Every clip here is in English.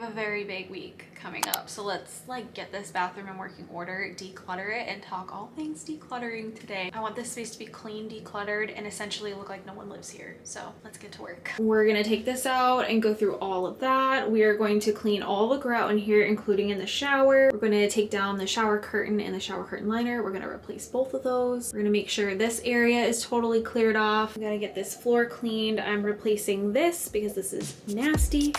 have a very big week coming up, so let's like get this bathroom in working order, declutter it, and talk all things decluttering today. I want this space to be clean, decluttered, and essentially look like no one lives here. So let's get to work. We're gonna take this out and go through all of that. We are going to clean all the grout in here, including in the shower. We're gonna take down the shower curtain and the shower curtain liner. We're gonna replace both of those. We're gonna make sure this area is totally cleared off. I'm gonna get this floor cleaned. I'm replacing this because this is nasty.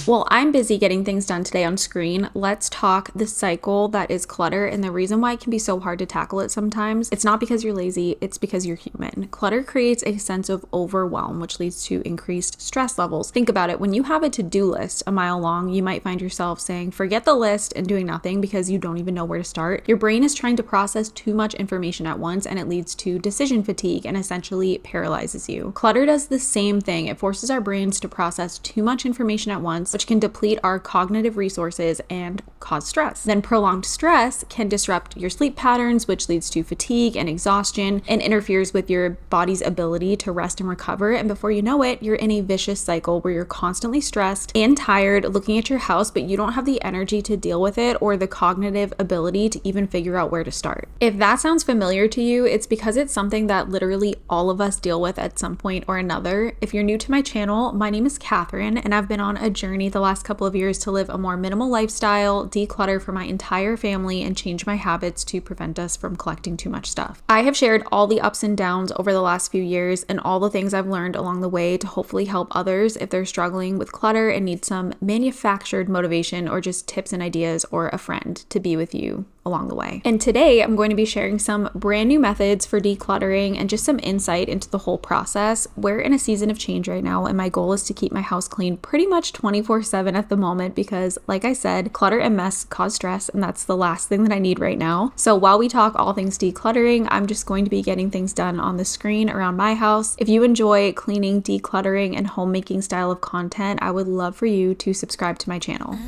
While I'm busy getting things done today on screen, let's talk the cycle that is clutter and the reason why it can be so hard to tackle it sometimes. It's not because you're lazy, it's because you're human. Clutter creates a sense of overwhelm, which leads to increased stress levels. Think about it. When you have a to-do list a mile long, you might find yourself saying, forget the list and doing nothing because you don't even know where to start. Your brain is trying to process too much information at once, and it leads to decision fatigue and essentially paralyzes you. Clutter does the same thing. It forces our brains to process too much information at once, which can deplete our cognitive resources and cause stress. Then prolonged stress can disrupt your sleep patterns, which leads to fatigue and exhaustion and interferes with your body's ability to rest and recover. And before you know it, you're in a vicious cycle where you're constantly stressed and tired looking at your house, but you don't have the energy to deal with it or the cognitive ability to even figure out where to start. If that sounds familiar to you, it's because it's something that literally all of us deal with at some point or another. If you're new to my channel, my name is Catherine, and I've been on a journey the last couple of years to live a more minimal lifestyle, declutter for my entire family, and change my habits to prevent us from collecting too much stuff. I have shared all the ups and downs over the last few years and all the things I've learned along the way to hopefully help others if they're struggling with clutter and need some manufactured motivation or just tips and ideas or a friend to be with you along the way. And today I'm going to be sharing some brand new methods for decluttering and just some insight into the whole process. We're in a season of change right now, and my goal is to keep my house clean pretty much 24/7 at the moment because, like I said, clutter and mess cause stress, and that's the last thing that I need right now. So while we talk all things decluttering, I'm just going to be getting things done on the screen around my house. If you enjoy cleaning, decluttering, and homemaking style of content, I would love for you to subscribe to my channel.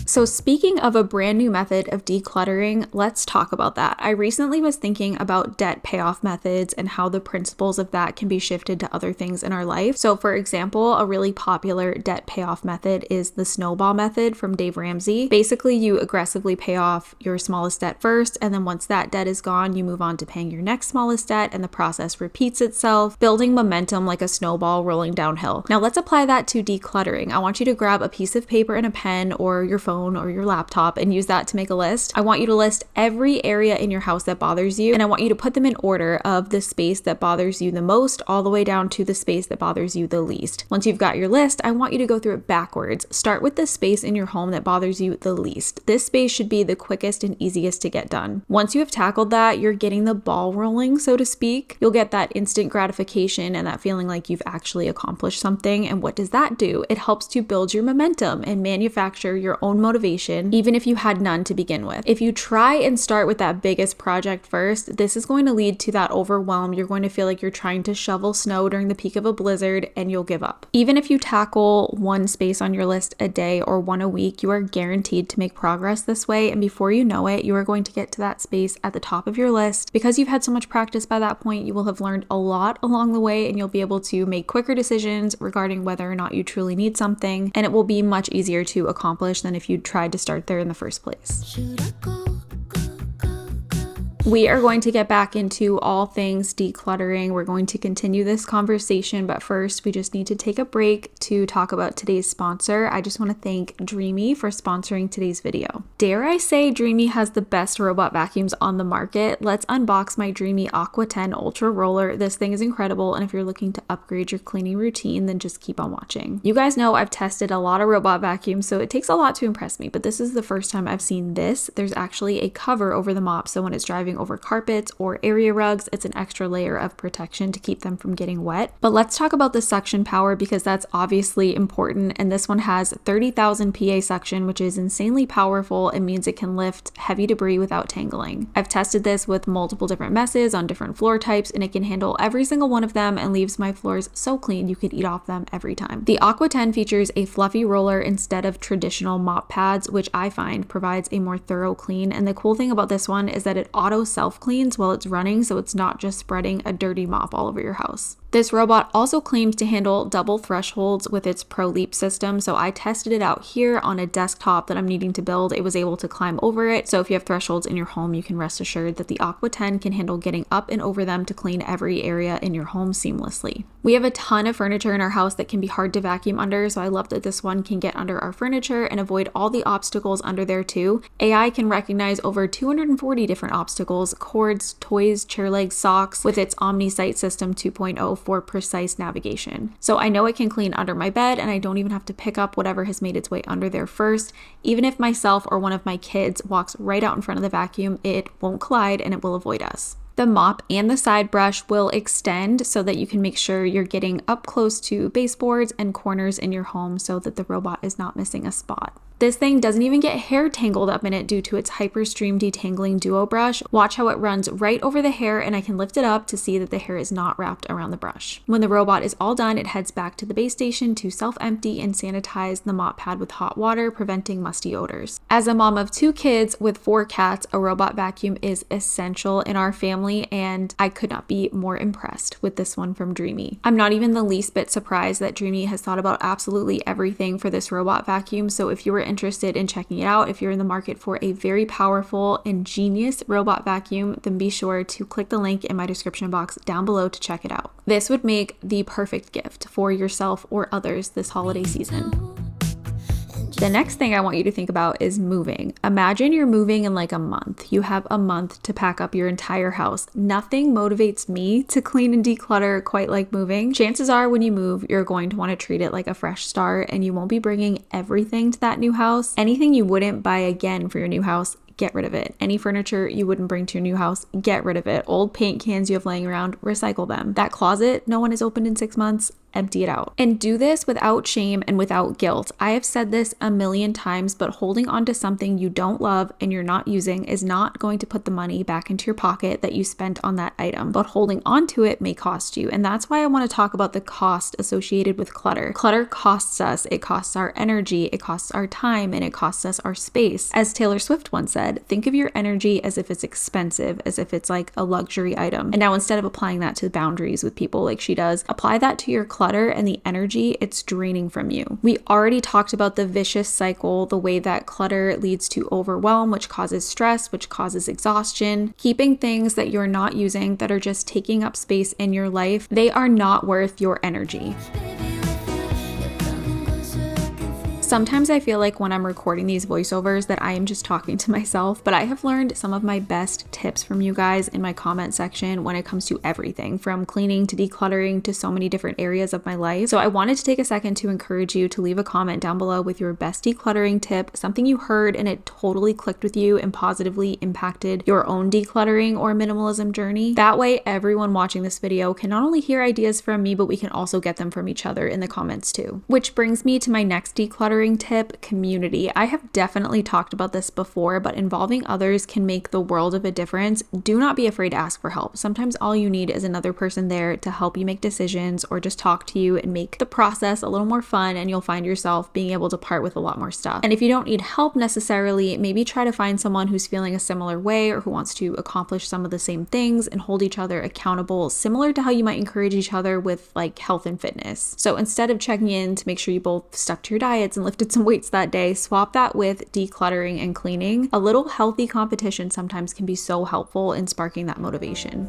So speaking of a brand new method of decluttering, let's talk about that. I recently was thinking about debt payoff methods and how the principles of that can be shifted to other things in our life. So for example, a really popular debt payoff method is the snowball method from Dave Ramsey. Basically, you aggressively pay off your smallest debt first, and then once that debt is gone, you move on to paying your next smallest debt, and the process repeats itself, building momentum like a snowball rolling downhill. Now let's apply that to decluttering. I want you to grab a piece of paper and a pen or your phone or your laptop and use that to make a list. I want you to list every area in your house that bothers you, and I want you to put them in order of the space that bothers you the most all the way down to the space that bothers you the least. Once you've got your list, I want you to go through it backwards. Start with the space in your home that bothers you the least. This space should be the quickest and easiest to get done. Once you have tackled that, you're getting the ball rolling, so to speak. You'll get that instant gratification and that feeling like you've actually accomplished something. And what does that do? It helps to build your momentum and manufacture your own motivation, even if you had none to begin with. If you try and start with that biggest project first, this is going to lead to that overwhelm. You're going to feel like you're trying to shovel snow during the peak of a blizzard, and you'll give up. Even if you tackle one space on your list a day or one a week, you are guaranteed to make progress this way, and before you know it, you are going to get to that space at the top of your list. Because you've had so much practice by that point, you will have learned a lot along the way, and you'll be able to make quicker decisions regarding whether or not you truly need something, and it will be much easier to accomplish than if you tried to start there in the first place. We are going to get back into all things decluttering. We're going to continue this conversation, but first we just need to take a break to talk about today's sponsor. I just want to thank Dreame for sponsoring today's video. Dare I say Dreame has the best robot vacuums on the market? Let's unbox my Dreame Aqua10 Ultra roller. This thing is incredible, and if you're looking to upgrade your cleaning routine, then just keep on watching. You guys know I've tested a lot of robot vacuums, so it takes a lot to impress me, but this is the first time I've seen this. There's actually a cover over the mop, so when it's driving over carpets or area rugs, it's an extra layer of protection to keep them from getting wet. But let's talk about the suction power because that's obviously important, and this one has 30,000 PA suction, which is insanely powerful. It means it can lift heavy debris without tangling. I've tested this with multiple different messes on different floor types, and it can handle every single one of them and leaves my floors so clean you could eat off them every time. The Aqua10 features a fluffy roller instead of traditional mop pads, which I find provides a more thorough clean, and the cool thing about this one is that it auto self cleans while it's running, so it's not just spreading a dirty mop all over your house. This robot also claims to handle double thresholds with its Pro Leap system, so I tested it out here on a desktop that I'm needing to build. It was able to climb over it, so if you have thresholds in your home, you can rest assured that the Aqua 10 can handle getting up and over them to clean every area in your home seamlessly. We have a ton of furniture in our house that can be hard to vacuum under, so I love that this one can get under our furniture and avoid all the obstacles under there too. AI can recognize over 240 different obstacles, cords, toys, chair legs, socks, with its OmniSight System 2.0 for precise navigation. So I know it can clean under my bed, and I don't even have to pick up whatever has made its way under there first. Even if myself or one of my kids walks right out in front of the vacuum, it won't collide and it will avoid us. The mop and the side brush will extend so that you can make sure you're getting up close to baseboards and corners in your home so that the robot is not missing a spot. This thing doesn't even get hair tangled up in it due to its Hyperstream Detangling Duo brush. Watch how it runs right over the hair, and I can lift it up to see that the hair is not wrapped around the brush. When the robot is all done, it heads back to the base station to self-empty and sanitize the mop pad with hot water, preventing musty odors. As a mom of 2 kids with 4 cats, a robot vacuum is essential in our family, and I could not be more impressed with this one from Dreame. I'm not even the least bit surprised that Dreame has thought about absolutely everything for this robot vacuum, so if you were interested in checking it out, if you're in the market for a very powerful, ingenious robot vacuum, then be sure to click the link in my description box down below to check it out. This would make the perfect gift for yourself or others this holiday season. The next thing I want you to think about is moving. Imagine you're moving in like a month. You have a month to pack up your entire house. Nothing motivates me to clean and declutter quite like moving. Chances are when you move, you're going to want to treat it like a fresh start, and you won't be bringing everything to that new house. Anything you wouldn't buy again for your new house, get rid of it. Any furniture you wouldn't bring to your new house, get rid of it. Old paint cans you have laying around, recycle them. That closet no one has opened in 6 months, empty it out. And do this without shame and without guilt. I have said this a million times, but holding on to something you don't love and you're not using is not going to put the money back into your pocket that you spent on that item. But holding on to it may cost you. And that's why I want to talk about the cost associated with clutter. Clutter costs us. It costs our energy, it costs our time, and it costs us our space. As Taylor Swift once said, think of your energy as if it's expensive, as if it's like a luxury item. And now instead of applying that to boundaries with people like she does, apply that to your clutter and the energy it's draining from you. We already talked about the vicious cycle, the way that clutter leads to overwhelm, which causes stress, which causes exhaustion. Keeping things that you're not using, that are just taking up space in your life, they are not worth your energy. Sometimes I feel like when I'm recording these voiceovers that I am just talking to myself, but I have learned some of my best tips from you guys in my comment section when it comes to everything from cleaning to decluttering to so many different areas of my life. So I wanted to take a second to encourage you to leave a comment down below with your best decluttering tip, something you heard and it totally clicked with you and positively impacted your own decluttering or minimalism journey. That way everyone watching this video can not only hear ideas from me, but we can also get them from each other in the comments too. Which brings me to my next decluttering tip, community. I have definitely talked about this before, but involving others can make the world of a difference. Do not be afraid to ask for help. Sometimes all you need is another person there to help you make decisions or just talk to you and make the process a little more fun, and you'll find yourself being able to part with a lot more stuff. And if you don't need help necessarily, maybe try to find someone who's feeling a similar way or who wants to accomplish some of the same things and hold each other accountable, similar to how you might encourage each other with like health and fitness. So instead of checking in to make sure you both stuck to your diets and lifted some weights that day, swap that with decluttering and cleaning. A little healthy competition sometimes can be so helpful in sparking that motivation.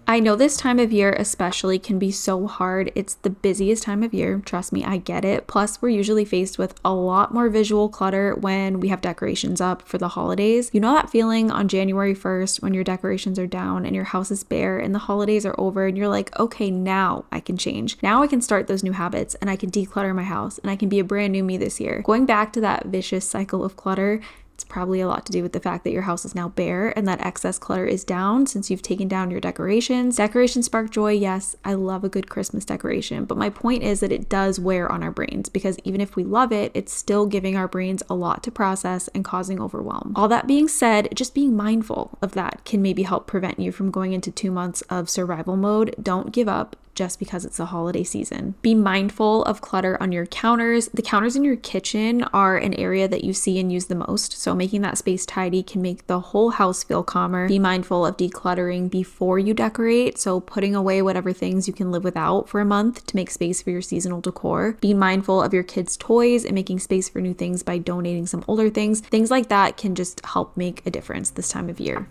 I know this time of year especially can be so hard. It's the busiest time of year. Trust me, I get it. Plus, we're usually faced with a lot more visual clutter when we have decorations up for the holidays. You know that feeling on January 1st when your decorations are down and your house is bare and the holidays are over and you're like, okay, now I can change. Now I can start those new habits and I can declutter my house and I can be a brand new me this year. Going back to that vicious cycle of clutter, it's probably a lot to do with the fact that your house is now bare and that excess clutter is down since you've taken down your decorations. Decorations spark joy. Yes, I love a good Christmas decoration, but my point is that it does wear on our brains because even if we love it, it's still giving our brains a lot to process and causing overwhelm. All that being said, just being mindful of that can maybe help prevent you from going into 2 months of survival mode. Don't give up. just because it's the holiday season. Be mindful of clutter on your counters. The counters in your kitchen are an area that you see and use the most, so making that space tidy can make the whole house feel calmer. Be mindful of decluttering before you decorate, so putting away whatever things you can live without for a month to make space for your seasonal decor. Be mindful of your kids' toys and making space for new things by donating some older things. Things like that can just help make a difference this time of year.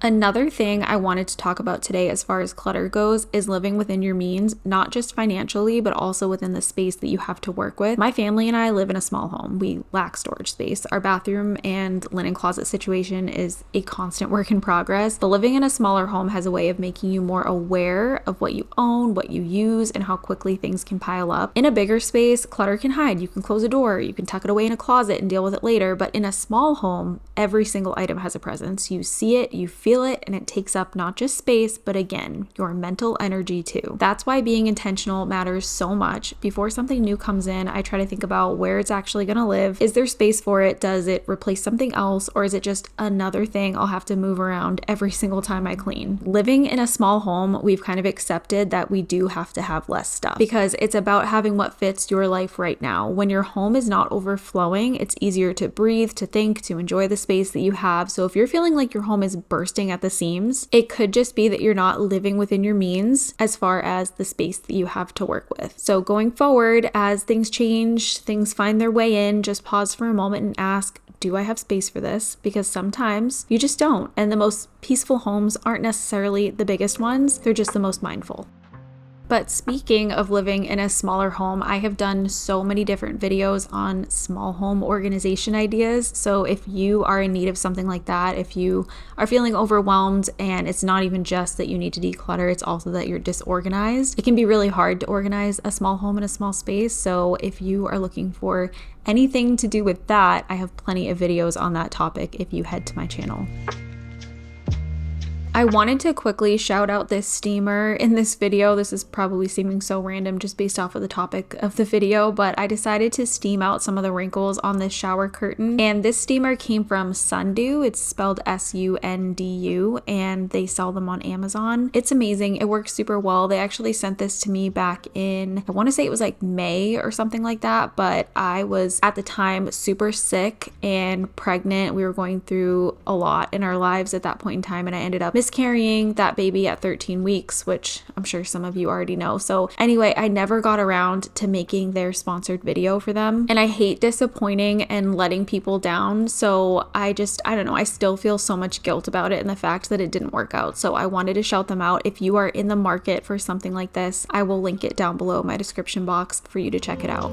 Another thing I wanted to talk about today as far as clutter goes is living within your means, not just financially, but also within the space that you have to work with. My family and I live in a small home. We lack storage space. Our bathroom and linen closet situation is a constant work in progress, but living in a smaller home has a way of making you more aware of what you own, what you use, and how quickly things can pile up. In a bigger space, clutter can hide. You can close a door, you can tuck it away in a closet and deal with it later, but in a small home, every single item has a presence. You see it, you feel it, and it takes up not just space, but again, your mental energy too. That's why being intentional matters so much. Before something new comes in, I try to think about where it's actually going to live. Is there space for it? Does it replace something else? Or is it just another thing I'll have to move around every single time I clean? Living in a small home, we've kind of accepted that we do have to have less stuff because it's about having what fits your life right now. When your home is not overflowing, it's easier to breathe, to think, to enjoy the space that you have. So if you're feeling like your home is bursting at the seams, it could just be that you're not living within your means as far as the space that you have to work with. So going forward, as things change, things find their way in, just pause for a moment and ask, do I have space for this? Because sometimes you just don't. And the most peaceful homes aren't necessarily the biggest ones, they're just the most mindful. But speaking of living in a smaller home, I have done so many different videos on small home organization ideas. So if you are in need of something like that, if you are feeling overwhelmed and it's not even just that you need to declutter, it's also that you're disorganized. It can be really hard to organize a small home in a small space. So if you are looking for anything to do with that, I have plenty of videos on that topic if you head to my channel. I wanted to quickly shout out this steamer in this video. This is probably seeming so random just based off of the topic of the video, but I decided to steam out some of the wrinkles on this shower curtain. And this steamer came from Sundew. It's spelled S-U-N-D-U, and they sell them on Amazon. It's amazing. It works super well. They actually sent this to me back in, I want to say it was like May or something like that, but I was at the time super sick and pregnant. We were going through a lot in our lives at that point in time, and I ended up miscarrying that baby at 13 weeks, which I'm sure some of you already know. So anyway, I never got around to making their sponsored video for them. And I hate disappointing and letting people down. So I don't know, I still feel so much guilt about it and the fact that it didn't work out. So I wanted to shout them out. If you are in the market for something like this, I will link it down below in my description box for you to check it out.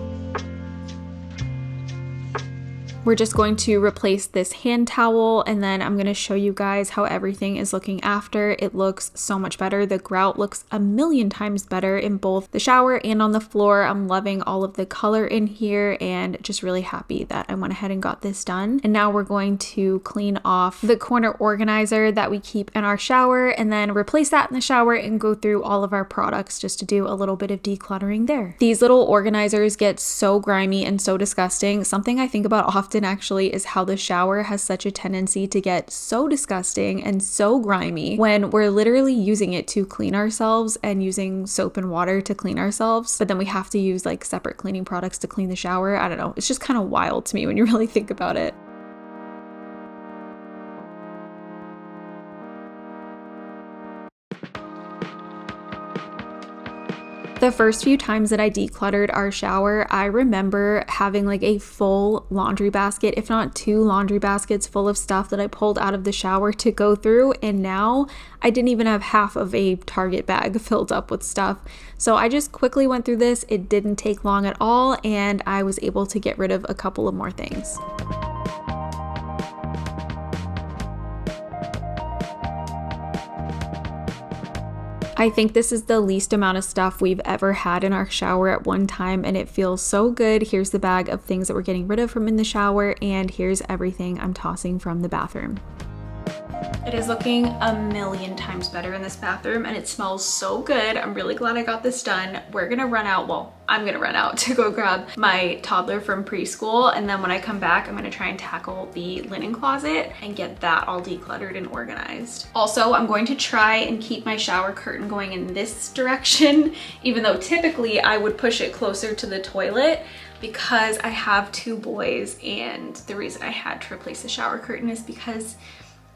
We're just going to replace this hand towel, and then I'm going to show you guys how everything is looking after. It looks so much better. The grout looks a million times better in both the shower and on the floor. I'm loving all of the color in here and just really happy that I went ahead and got this done. And now we're going to clean off the corner organizer that we keep in our shower and then replace that in the shower and go through all of our products just to do a little bit of decluttering there. These little organizers get so grimy and so disgusting. Something I think about often actually is how the shower has such a tendency to get so disgusting and so grimy when we're literally using it to clean ourselves and using soap and water to clean ourselves, but then we have to use like separate cleaning products to clean the shower. I don't know, it's just kind of wild to me when you really think about it. The first few times that I decluttered our shower, I remember having like a full laundry basket, if not 2 laundry baskets full of stuff that I pulled out of the shower to go through. And now I didn't even have half of a Target bag filled up with stuff. So I just quickly went through this. It didn't take long at all, and I was able to get rid of a couple of more things. I think this is the least amount of stuff we've ever had in our shower at one time, and it feels so good. Here's the bag of things that we're getting rid of from in the shower, and here's everything I'm tossing from the bathroom. It is looking a million times better in this bathroom and it smells so good. I'm really glad I got this done. We're gonna run out, well, I'm gonna run out to go grab my toddler from preschool, and then when I come back, I'm gonna try and tackle the linen closet and get that all decluttered and organized. Also, I'm going to try and keep my shower curtain going in this direction, even though typically I would push it closer to the toilet, because I have 2 boys, and the reason I had to replace the shower curtain is because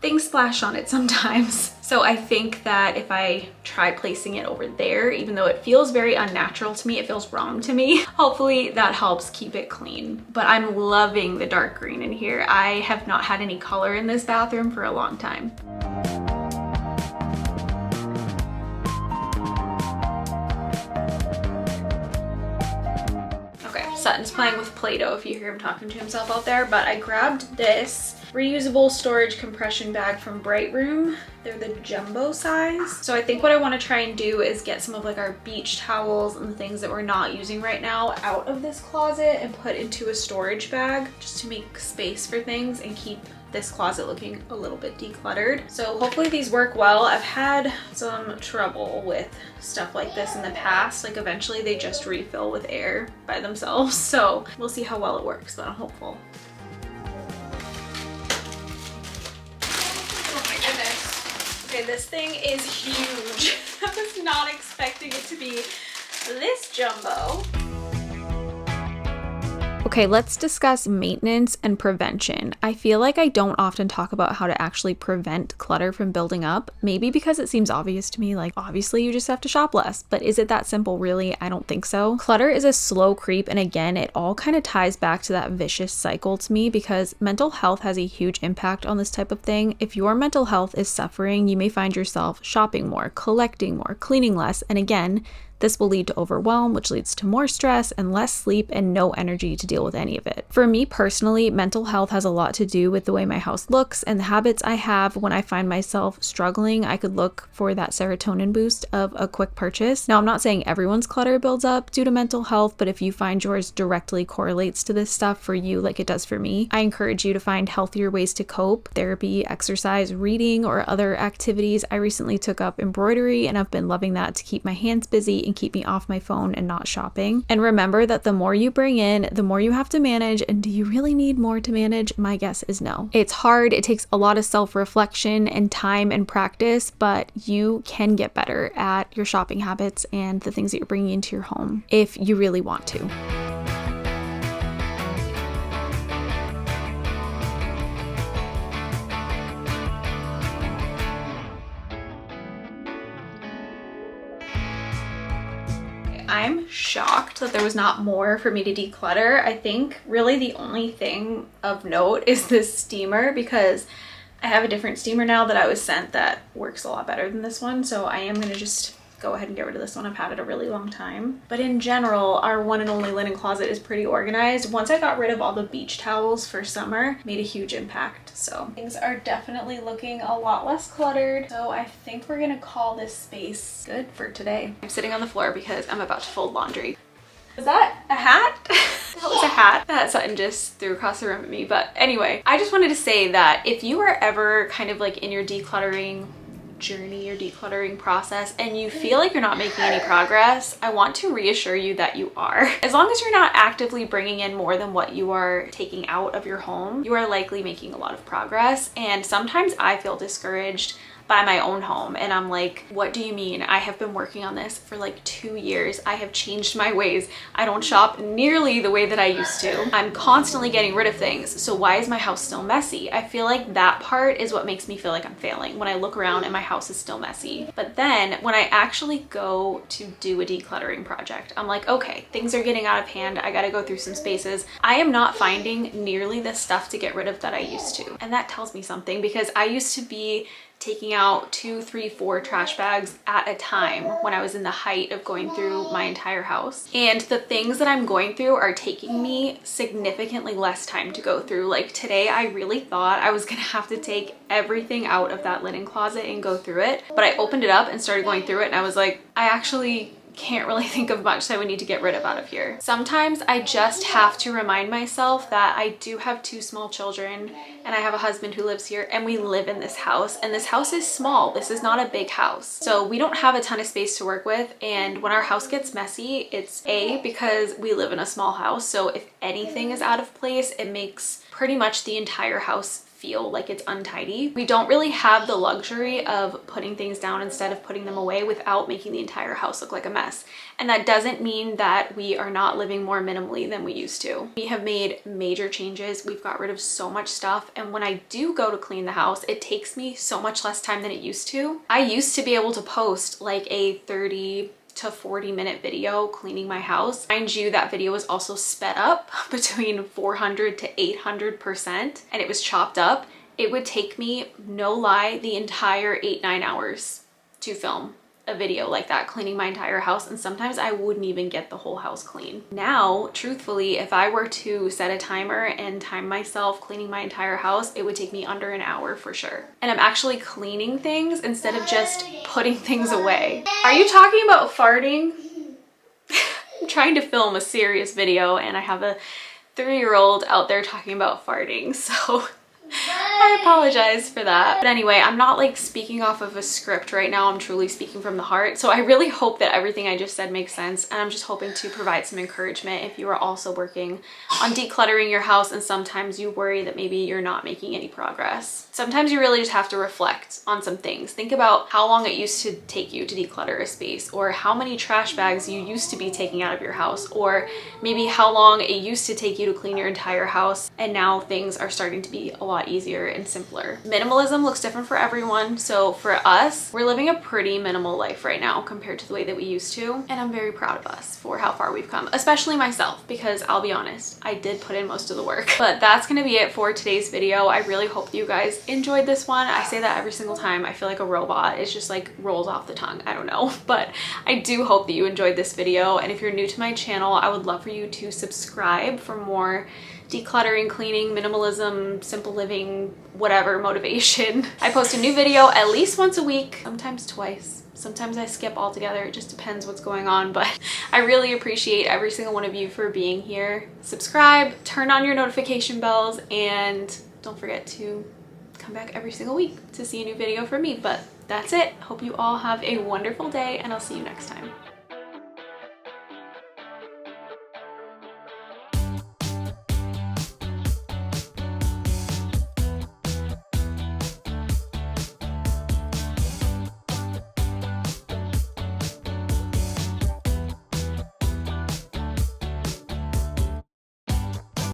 things splash on it sometimes. So I think that if I try placing it over there, even though it feels very unnatural to me, it feels wrong to me, hopefully that helps keep it clean. But I'm loving the dark green in here. I have not had any color in this bathroom for a long time. Sutton's playing with Play-Doh if you hear him talking to himself out there, but I grabbed this reusable storage compression bag from Bright Room. They're the jumbo size. So I think what I want to try and do is get some of like our beach towels and the things that we're not using right now out of this closet and put into a storage bag just to make space for things and keep this closet looking a little bit decluttered. So hopefully these work well. I've had some trouble with stuff like this in the past. Like eventually they just refill with air by themselves. So we'll see how well it works, but I'm hopeful. Oh my goodness. Okay, this thing is huge. I was not expecting it to be this jumbo. Okay, let's discuss maintenance and prevention. I feel like I don't often talk about how to actually prevent clutter from building up. Maybe because it seems obvious to me, like obviously you just have to shop less, but is it that simple really? I don't think so. Clutter is a slow creep, and again, it all kind of ties back to that vicious cycle to me because mental health has a huge impact on this type of thing. If your mental health is suffering, you may find yourself shopping more, collecting more, cleaning less, and again, this will lead to overwhelm, which leads to more stress and less sleep and no energy to deal with any of it. For me personally, mental health has a lot to do with the way my house looks and the habits I have. When I find myself struggling, I could look for that serotonin boost of a quick purchase. Now, I'm not saying everyone's clutter builds up due to mental health, but if you find yours directly correlates to this stuff for you like it does for me, I encourage you to find healthier ways to cope: therapy, exercise, reading, or other activities. I recently took up embroidery and I've been loving that to keep my hands busy and keep me off my phone and not shopping. And remember that the more you bring in, the more you have to manage. And do you really need more to manage? My guess is no. It's hard. It takes a lot of self-reflection and time and practice, but you can get better at your shopping habits and the things that you're bringing into your home if you really want to. I'm shocked that there was not more for me to declutter. I think really the only thing of note is this steamer, because I have a different steamer now that I was sent that works a lot better than this one. So I am going to just go ahead and get rid of this one. I've had it a really long time. But in general, our one and only linen closet is pretty organized. Once I got rid of all the beach towels for summer, made a huge impact. So things are definitely looking a lot less cluttered. So I think we're gonna call this space good for today. I'm sitting on the floor because I'm about to fold laundry. Was that a hat? That was a hat that Sutton just threw across the room at me. But anyway, I just wanted to say that if you are ever kind of like in your decluttering journey or decluttering process and you feel like you're not making any progress, I want to reassure you that you are. As long as you're not actively bringing in more than what you are taking out of your home, you are likely making a lot of progress. And sometimes I feel discouraged by my own home and I'm like, what do you mean? I have been working on this for like 2 years. I have changed my ways. I don't shop nearly the way that I used to. I'm constantly getting rid of things. So why is my house still messy? I feel like that part is what makes me feel like I'm failing, when I look around and my house is still messy. But then when I actually go to do a decluttering project, I'm like, okay, things are getting out of hand. I gotta go through some spaces. I am not finding nearly the stuff to get rid of that I used to. And that tells me something, because I used to be taking out 2, 3, 4 trash bags at a time when I was in the height of going through my entire house. And the things that I'm going through are taking me significantly less time to go through. Like today, I really thought I was gonna have to take everything out of that linen closet and go through it. But I opened it up and started going through it and I was like, I actually can't really think of much that I would need to get rid of out of here. Sometimes I just have to remind myself that I do have 2 small children and I have a husband who lives here and we live in this house, and this house is small. This is not a big house. So we don't have a ton of space to work with, and when our house gets messy, it's because we live in a small house. So if anything is out of place, it makes pretty much the entire house feel like it's untidy. We don't really have the luxury of putting things down instead of putting them away without making the entire house look like a mess. And that doesn't mean that we are not living more minimally than we used to. We have made major changes. We've got rid of so much stuff. And when I do go to clean the house, it takes me so much less time than it used to. I used to be able to post like a 30 to 40-minute video cleaning my house. Mind you, that video was also sped up between 400 to 800%, and it was chopped up. It would take me, no lie, the entire 8-9 hours to film a video like that, cleaning my entire house, and sometimes I wouldn't even get the whole house clean. Now, truthfully, if I were to set a timer and time myself cleaning my entire house, it would take me under an hour for sure. And I'm actually cleaning things instead of just putting things away. Are you talking about farting? I'm trying to film a serious video and I have a 3-year-old out there talking about farting, so I apologize for that. But anyway, I'm not like speaking off of a script right now. I'm truly speaking from the heart. So I really hope that everything I just said makes sense. And I'm just hoping to provide some encouragement if you are also working on decluttering your house and sometimes you worry that maybe you're not making any progress. Sometimes you really just have to reflect on some things. Think about how long it used to take you to declutter a space, or how many trash bags you used to be taking out of your house, or maybe how long it used to take you to clean your entire house and now things are starting to be a lot easier and simpler. Minimalism looks different for everyone. So for us, we're living a pretty minimal life right now compared to the way that we used to. And I'm very proud of us for how far we've come, especially myself, because I'll be honest, I did put in most of the work. But that's gonna be it for today's video. I really hope you guys enjoyed this one. I say that every single time. I feel like a robot. It's just like rolls off the tongue. I don't know. But I do hope that you enjoyed this video. And if you're new to my channel, I would love for you to subscribe for more decluttering, cleaning, minimalism, simple living, whatever motivation. I post a new video at least once a week, sometimes twice. Sometimes I skip altogether. It just depends what's going on, but I really appreciate every single one of you for being here. Subscribe, turn on your notification bells, and don't forget to come back every single week to see a new video from me. But that's it. Hope you all have a wonderful day, and I'll see you next time.